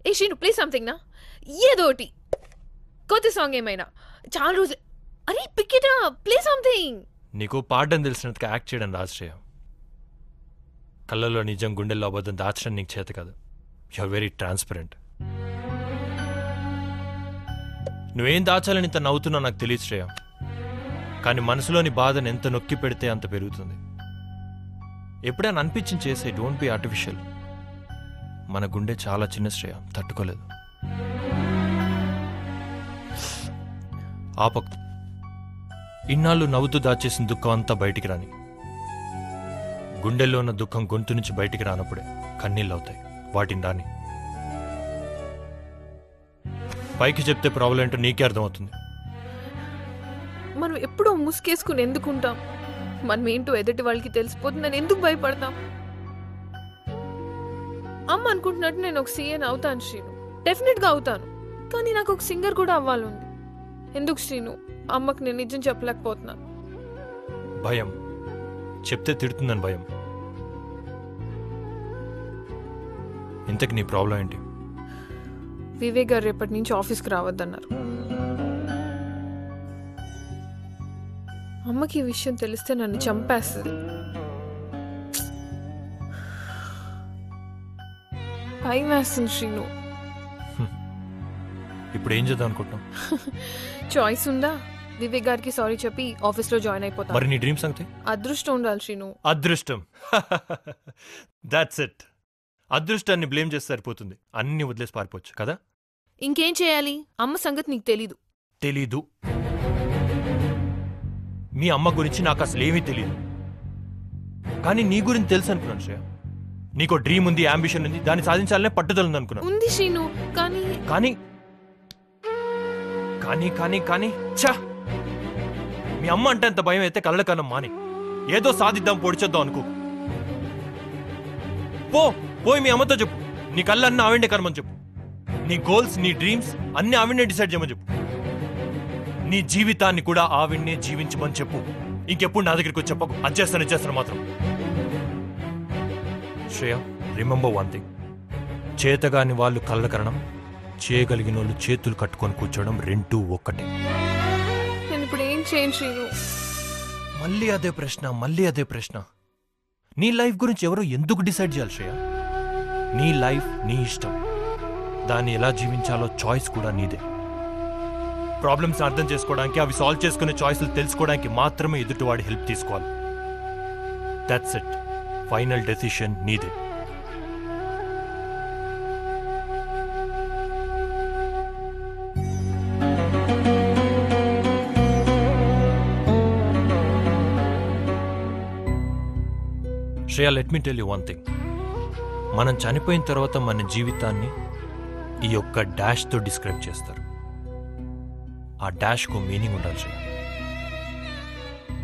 ఏ Srinu play something నా, ఏదోటి కొత్త సాంగ్ ఏమైనా. చాలా రోజు. అరే pick it up, play something. నీకు పాడడం తెలిసినందుకు యాక్ట్ చేయడం రాదు శ్రేయ. కళ్ళలో నిజం గుండెల్లో అబద్ధం దాచడం నీకు చేత కాదు. You are very transparent. నువ్వేం దాచాలని ఇంత నవ్వుతున్నావు నాకు తెలియదు శ్రేయ, కానీ మనసులోని బాధను ఎంత నొక్కి పెడితే అంత పెరుగుతుంది. ఎప్పుడైనా అనిపించింది చేసే, డోంట్ బి ఆర్టిఫిషియల్. మన గుండె చాలా చిన్న శ్రేయ, తట్టుకోలేదు. ఆపక్. ఇన్నాళ్ళు నవ్వుతూ దాచేసిన దుఃఖం అంతా బయటికి రాని. గుండెల్లో ఉన్న దుఃఖం గొంతు నుంచి బయటికి రానప్పుడే కన్నీళ్ళు అవుతాయి. వాటిని రాని. పైకి చెప్తే ప్రాబ్లం ఏంటో నీకే అర్థమవుతుంది. మనం ఎప్పుడో ముసుకేసుకుని ఎందుకుంటాం? మనం ఏంటో ఎదుటి వాళ్ళకి తెలిసిపోతుందని ఎందుకు భయపడతాం? అమ్మ అనుకుంటున్నట్టు నేను ఒక సీఎన్ అవుతాను శ్రీను, డెఫినెట్గా అవుతాను. కానీ నాకు ఒక సింగర్ కూడా అవ్వాలంది. ఎందుకు శ్రీను అమ్మకు నేను నిజం చెప్పలేకపోతున్నాను? భయం. చెప్తే తిడుతుందని భయం. ఇంతకు నీ ప్రాబ్లం ఏంటి? వివేక్ గారు రేపటి నుంచి ఆఫీస్కి రావద్దన్నారు. అమ్మకి ఈ విషయం తెలిస్తే నన్ను చంపేస్తుంది. భయం వేస్తుంది శ్రీను. ఇప్పుడు ఏం చేద్దాం అనుకుంటున్నావు? చాయిస్ ఉందా? వివేక్ గారికి సారీ చెప్పి ఆఫీస్లో జాయిన్ అయిపోతా. మరి నీ డ్రీమ్స్ అంతే. అదృష్టం ఉండాలి శ్రీను. అదృష్టం. That's it. అదృష్టాన్ని బ్లేమ్ చేస్తే సరిపోతుంది, అన్ని వదిలేసి పారిపోవచ్చు కదా. ఇంకేం చేయాలి? అమ్మ సంగతి నీకు తెలీదు. మీ అమ్మ గురించి నాకు అసలు ఏమీ తెలియదు, కానీ నీ గురించి తెలుసు అనుకున్నాను శ్రేయ. నీకో డ్రీమ్ ఉంది, అంబిషన్ ఉంది, దాన్ని సాధించాలనే పట్టుదల ఉంది అనుకున్నాను. ఉంది శ్రీను, కానీ కానీ కానీ కానీ కానీ ఛా! మీ అమ్మ అంటే అంత భయం అయితే కళ్ళ కన్నా మాని ఏదో సాధిద్దాం, పొడిచేద్దాం అనుకో. పోయి మీ అమ్మతో చెప్పు, నీ కళ్ళు అన్నీ ఆవిడే కనమని చెప్పు. నీ గోల్స్, నీ డ్రీమ్స్ అన్ని ఆవిడనే డిసైడ్ చేయమని చెప్పు. నీ జీవితాన్ని కూడా ఆవిడనే జీవించమని చెప్పు. ఇంకెప్పుడు నా దగ్గరికి వచ్చి చెప్పకు. అచ్చేస్తాను మాత్రం. Shreya, remember one thing. చేతగాని వాళ్ళు కళ్ళ కరణం, చేయగలిగిన వాళ్ళు చేతులు కట్టుకొని కూర్చోవడం రెండూ ఒక్కటే. నేను ఇప్పుడు ఏం చేయను శ్రీను? మళ్ళీ అదే ప్రశ్న. నీ లైఫ్ గురించి ఎవరో ఎందుకు డిసైడ్ చేయాలి శ్రేయ? నీ లైఫ్ నీ ఇష్టం. దాన్ని ఎలా జీవించాలో చాయిస్ కూడా నీదే. ప్రాబ్లమ్స్ అర్థం చేసుకోవడానికి, అవి సాల్వ్ చేసుకునే చాయిస్లు తెలుసుకోవడానికి మాత్రమే ఎదుటివాడి హెల్ప్ తీసుకోవాలి. That's it. ఫైనల్ డెసిషన్ నీదే. Shreya, let me tell you one thing. మనం చనిపోయిన తర్వాత మన జీవితాన్ని ఈ యొక్క డాష్తో డిస్క్రైబ్ చేస్తారు. ఆ డాష్కు మీనింగ్ ఉండాలి శ్రేయ.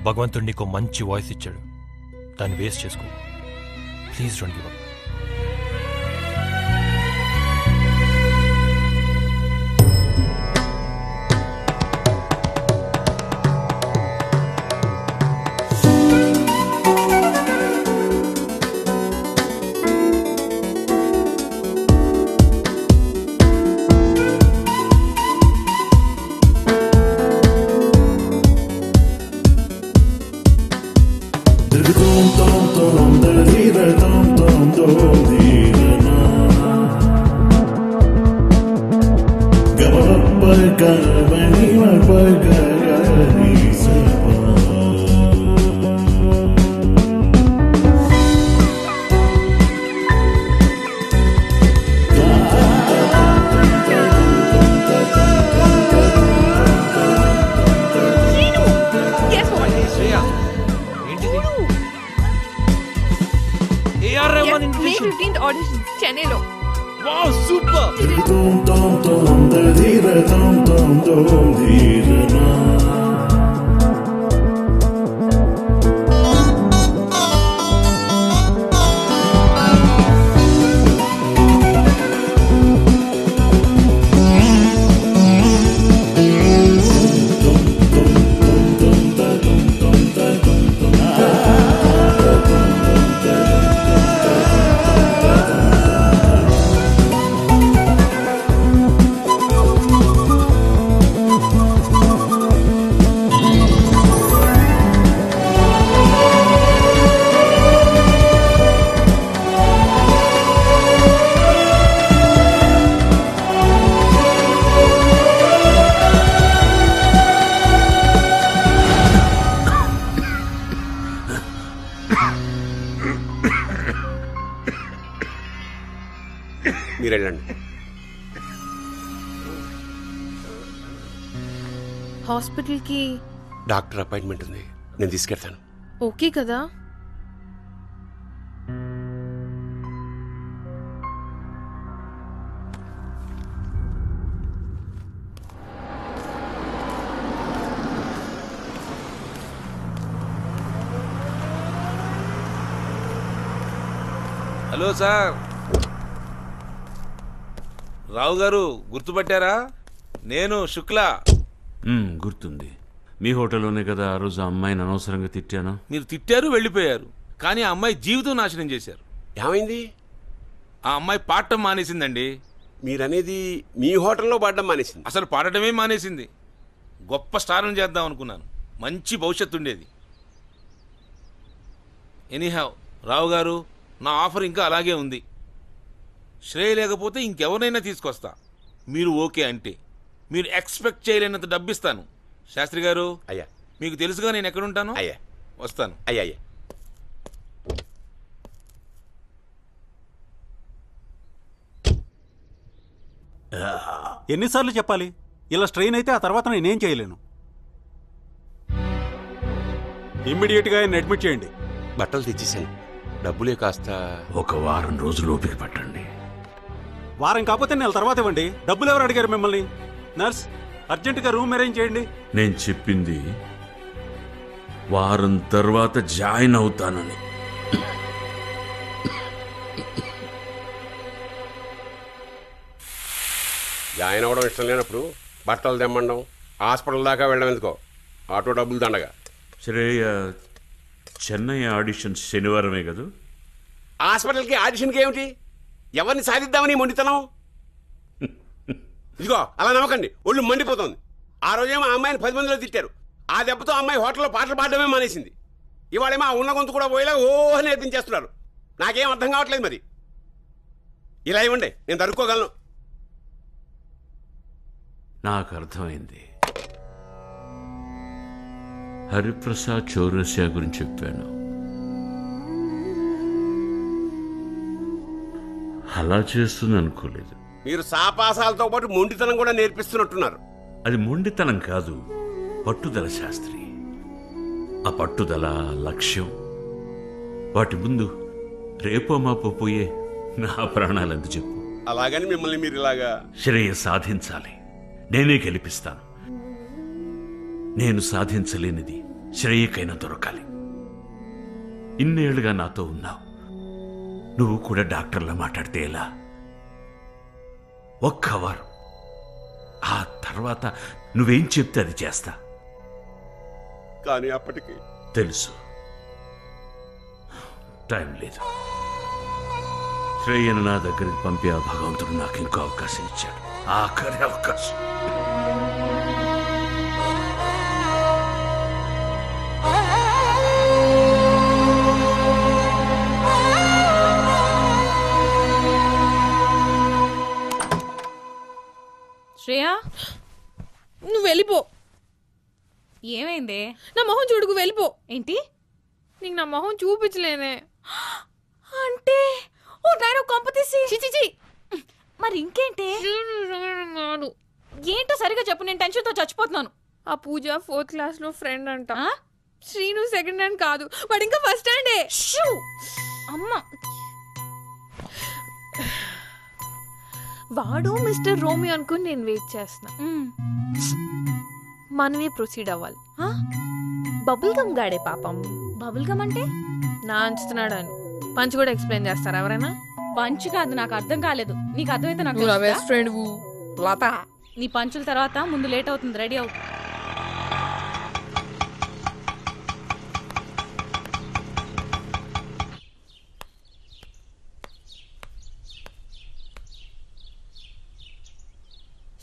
భగవంతుడు నీకు మంచి వాయిస్ ఇచ్చాడు, దాన్ని వేస్ట్ చేసుకో. Please don't give up. చెన్నైలో. Wow, super. మీరు వెళ్ళండి. హాస్పిటల్కి డాక్టర్ అపాయింట్మెంట్ ఉంది, నేను తీసుకెళ్తాను. ఓకే కదా? హలో సార్, రావు గారు గుర్తుపట్టారా? నేను శుక్లా. గుర్తుంది. మీ హోటల్లోనే కదా ఆ రోజు అమ్మాయిని అనవసరంగా తిట్టాను. మీరు తిట్టారు, వెళ్ళిపోయారు, కానీ ఆ అమ్మాయి జీవితం నాశనం చేశారు. ఏమైంది? ఆ అమ్మాయి పాడటం మానేసిందండి. మీరనేది మీ హోటల్లో పాడడం మానేసింది? అసలు పాడటమే మానేసింది. గొప్ప స్టార్ని చేద్దాం అనుకున్నాను, మంచి భవిష్యత్తు ఉండేది. ఎనీహావ్ రావు గారు, నా ఆఫర్ ఇంకా అలాగే ఉంది. శ్రేయ లేకపోతే ఇంకెవరినైనా తీసుకొస్తా. మీరు ఓకే అంటే మీరు ఎక్స్పెక్ట్ చేయలేనంత డబ్బిస్తాను. శాస్త్రి గారు, అయ్యా, మీకు తెలుసుగా నేను ఎక్కడుంటాను. అయ్యా వస్తాను. అయ్యా. ఎన్నిసార్లు చెప్పాలి? ఇలా స్ట్రెయిన్ అయితే ఆ తర్వాత నేనేం చేయలేను. ఇమ్మీడియట్గా ఆయన అడ్మిట్ చేయండి. బట్టలు తెచ్చేసాను, డబ్బులే కాస్త. ఒక వారం రోజులు ఓపిక పట్టండి. వారం కాకపోతే నెల తర్వాత ఇవ్వండి. డబ్బులు ఎవరు అడిగారు మిమ్మల్ని? నర్స్, అర్జెంటుగా రూమ్ అరేంజ్ చేయండి. నేను చెప్పింది వారం తర్వాత జాయిన్ అవుతానని. జాయిన్ అవ్వడం ఇష్టం లేనప్పుడు బట్టలు తెమ్మండం, హాస్పిటల్ దాకా వెళ్ళడం ఎందుకో? ఆటో డబ్బులు దండగా. శ్రేయ చెన్నై ఆడిషన్ శనివారమే కదా? హాస్పిటల్కి ఆడిషన్కి ఏమిటి? ఎవరిని సాధిద్దామని మొండితనం? ఇదిగో అలా నమ్మకండి, ఒళ్ళు మండిపోతుంది. ఆ రోజేమో ఆ అమ్మాయిని 10 మందిలో తిట్టారు. ఆ దెబ్బతో అమ్మాయి హోటల్లో పాటలు పాడడమే మానేసింది. ఇవాళేమో ఆ ఉన్న గొంతు కూడా పోయేలా ఓహో నేర్పించేస్తున్నారు. నాకేం అర్థం కావట్లేదు. మరి ఇలా ఇవ్వండి, నేను తరుక్కోగలను. నాకు అర్థమైంది. హరిప్రసాద్ చౌరసియా గురించి చెప్పాను. అలా చేస్తుంది అనుకోలేదు. మీరు సాపాసాలతో పాటు మొండితనం కూడా నేర్పిస్తున్నట్టున్నారు. అది మొండితనం కాదు, పట్టుదల శాస్త్రి. ఆ పట్టుదల, లక్ష్యం, వాటి ముందు రేపో మాపో పోయే నా ప్రాణాలందు చెప్పు. అలాగని మిమ్మల్ని మీరు ఇలాగా? శ్రేయ సాధించాలి, నేనే గెలిపిస్తాను. నేను సాధించలేనిది శ్రేయకైనా దొరకాలి. ఇన్నేళ్లుగా నాతో ఉన్నావు, నువ్వు కూడా డాక్టర్లా మాట్లాడితే ఎలా? ఒక్క వారం, ఆ తర్వాత నువ్వేం చెప్తే అది చేస్తా. కానీ అప్పటికి తెలుసు, టైం లేదు. శ్రేయను నా దగ్గరికి పంపి ఆ భగవంతుడు నాకు ఇంకో అవకాశం ఇచ్చాడు, ఆఖరి అవకాశం. శ్రేయా, నువ్వు వెళ్ళిపో. ఏమైంది? నా మొహం చూడుకు, వెళ్ళిపో. ఏంటి? నీకు నా మొహం చూపించలేనే. అంటే ఓ నాయన కొంపతీసి. చిచిచి, మరి ఇంకేంటి? ఏంటో సరిగా చెప్పు, నేను టెన్షన్తో చచ్చిపోతున్నాను. ఆ పూజ 4th క్లాస్ లో ఫ్రెండ్ అంట. ఆ? శ్రీను సెకండ్ హ్యాండ్ కాదు, వాడు ఇంకా ఫస్ట్ హ్యాండే. అమ్మా, వాడు మిస్టర్ రోమియో అనుకుని నేను వెయిట్ చేస్తున్నా. మనమే ప్రొసీడ్ అవ్వాలి. బబుల్ గమ్ గాడే పాపం. బబుల్ గమ్ అంటే? నా అంచుతున్నాడు అని. పంచ్ కూడా ఎక్స్ప్లెయిన్ చేస్తారా ఎవరైనా? పంచ్ కాదు, నాకు అర్థం కాలేదు. నీకు అర్థమైతే నాకు నా బెస్ట్ ఫ్రెండ్ లత. నీ పంచుల తర్వాత ముందు లేట్ అవుతుంది, రెడీ అవు.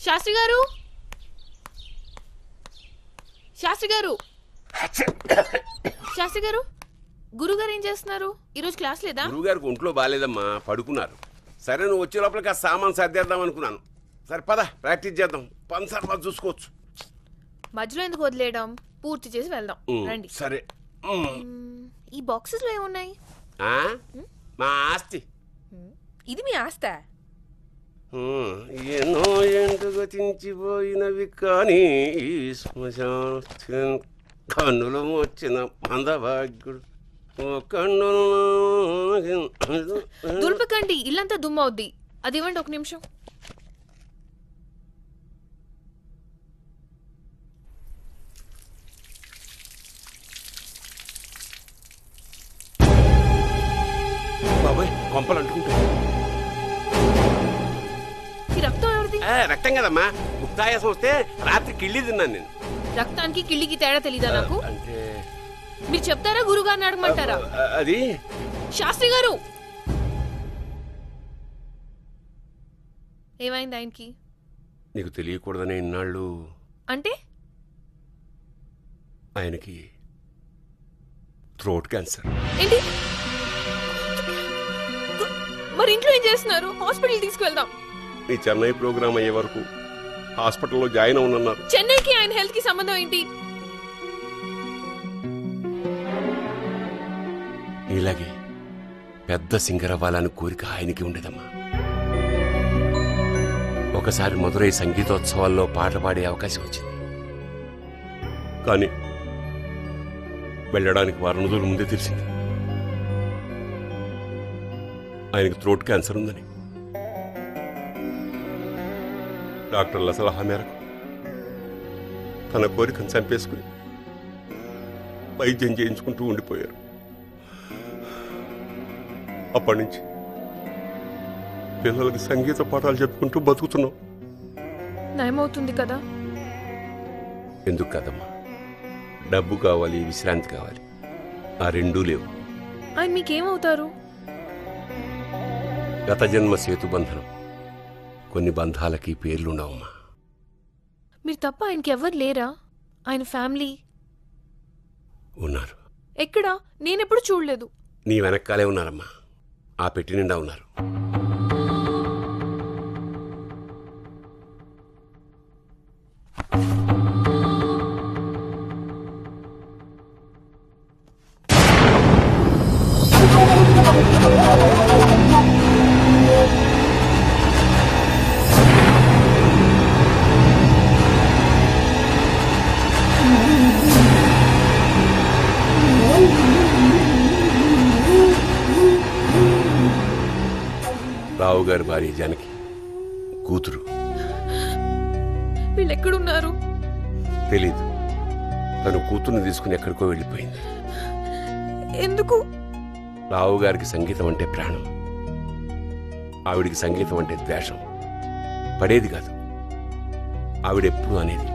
శాస్త్రి గారు, శాస్త్రి గారు, శాస్త్రి గారు, గురుగారు ఏం చేస్తున్నారు? ఈరోజు క్లాస్ లేదా? గురువుగారికి ఒంట్లో బాగాలేదమ్మా, పడుకున్నారు. సరే, నువ్వు వచ్చే లోపలికి ఆ సామాన్ సర్దేద్దాం అనుకున్నాను. సరే పద, ప్రాక్టీస్ చేద్దాం. పని చూసుకోవచ్చు. మధ్యలో ఎందుకు వదిలేయడం, పూర్తి చేసి వెళ్దాం రండి. సరే. ఈ బాక్సెస్ లో ఏమున్నాయి? మా ఆస్తి. ఇది మీ ఆస్తా? ఎన్నో ఎండుగా తించిపోయినవి కానీ ఈ శ్మశాన కన్నులు వచ్చిన మందభాగ్యుడు కన్నులు దులిపకండి, ఇల్లంతా దుమ్మవుద్ది. అది ఇవ్వండి, ఒక నిమిషం. బాబాయ్ కొంపలు అంటుకుంటాయి. ఈ రక్తం ఎవరిది? రక్తం కదమ్మా, ముక్తాయాసం వస్తే రాత్రి కిళ్ళి తిన్నాను నేను. రక్తానికి కిళ్ళికి తేడా తెలీదా నాకు? అంటే మీరు చెప్తారా, గురుగారిని అడగమంటారా? అది శాస్త్రి గారు, ఏమైంది ఆయనకి? నీకు తెలియకూడదనే ఇన్నాళ్ళు అంటే ఆయనకి థ్రోట్ క్యాన్సర్. ఏంటి? మరి ఇంట్లో ఏం చేస్తున్నారు? హాస్పిటల్ తీసుకువెళ్దాం. నీ చెన్నై ప్రోగ్రామ్ అయ్యే వరకు హాస్పిటల్లో జాయిన్ అవునన్నారు. చెన్నైకి ఆయన హెల్త్ కి సంబంధం ఏంటి? ఇలాగే పెద్ద సింగర్ అవ్వాలని కోరిక ఆయనకి ఉండేదమ్మా. ఒకసారి మధురై సంగీతోత్సవాల్లో పాట పాడే అవకాశం వచ్చింది. కానీ వెళ్ళడానికి వారం రోజుల ముందే తెలిసింది ఆయనకు థ్రోట్ క్యాన్సర్ ఉందని. డాక్టర్ల సలహా మేరకు తన కోరికను చంపేసుకుని వైద్యం చేయించుకుంటూ ఉండిపోయారు. అప్పటి నుంచి పిల్లలకి సంగీత పాఠాలు చెప్పుకుంటూ బతుకుతున్నాం. నయమవుతుంది కదా? ఎందుకు కాదమ్మా, డబ్బు కావాలి, విశ్రాంతి కావాలి, ఆ రెండూ లేవు. ఆయన మీకేమవుతారు? గత జన్మ సేతుబంధనం. కొన్ని బంధాలకి పేర్లుండవమ్మా. మీరు తప్ప ఆయనకి ఎవరు లేరా? ఆయన ఫ్యామిలీ ఉన్నారు. ఎక్కడా? నేనెప్పుడు చూడలేదు. నీ వెనకాలే ఉన్నారమ్మా, ఆ పెట్టి నిండా ఉన్నారు. రావు గారి భార్య జానకి కూతురు. వీళ్ళు ఎక్కడున్నారు? తెలీదు. తను కూతుర్ని తీసుకుని ఎక్కడికో వెళ్ళిపోయింది. ఎందుకు? రావు గారికి సంగీతం అంటే ప్రాణం. ఆవిడికి సంగీతం అంటే ద్వేషం. పడేది కాదు, ఆవిడెప్పుడు అనేది.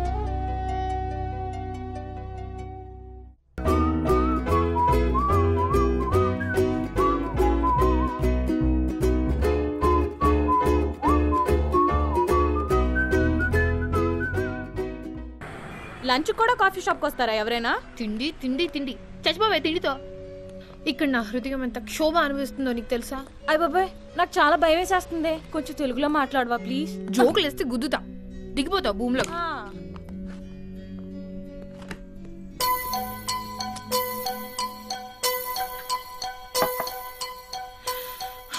లంచ్ కూడా కాఫీ షాప్కి వస్తారా ఎవరైనా? తిండి తిండి తిండి చచ్చిపోవే తిండితో. ఇక్కడ నా హృదయం ఎంత క్షోభ అనిపిస్తుందో నీకు తెలుసా? అయ్య బాబాయ్, నాకు చాలా భయం వేసేస్తుంది. కొంచెం తెలుగులో మాట్లాడవా ప్లీజ్? జోకులు వేస్తే గుద్దుతా, దిగిపోతావు భూమిలో.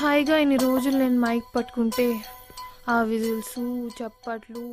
హాయిగా ఇన్ని రోజులు నేను మైక్ పట్టుకుంటే ఆ విజిల్స్, చప్పట్లు,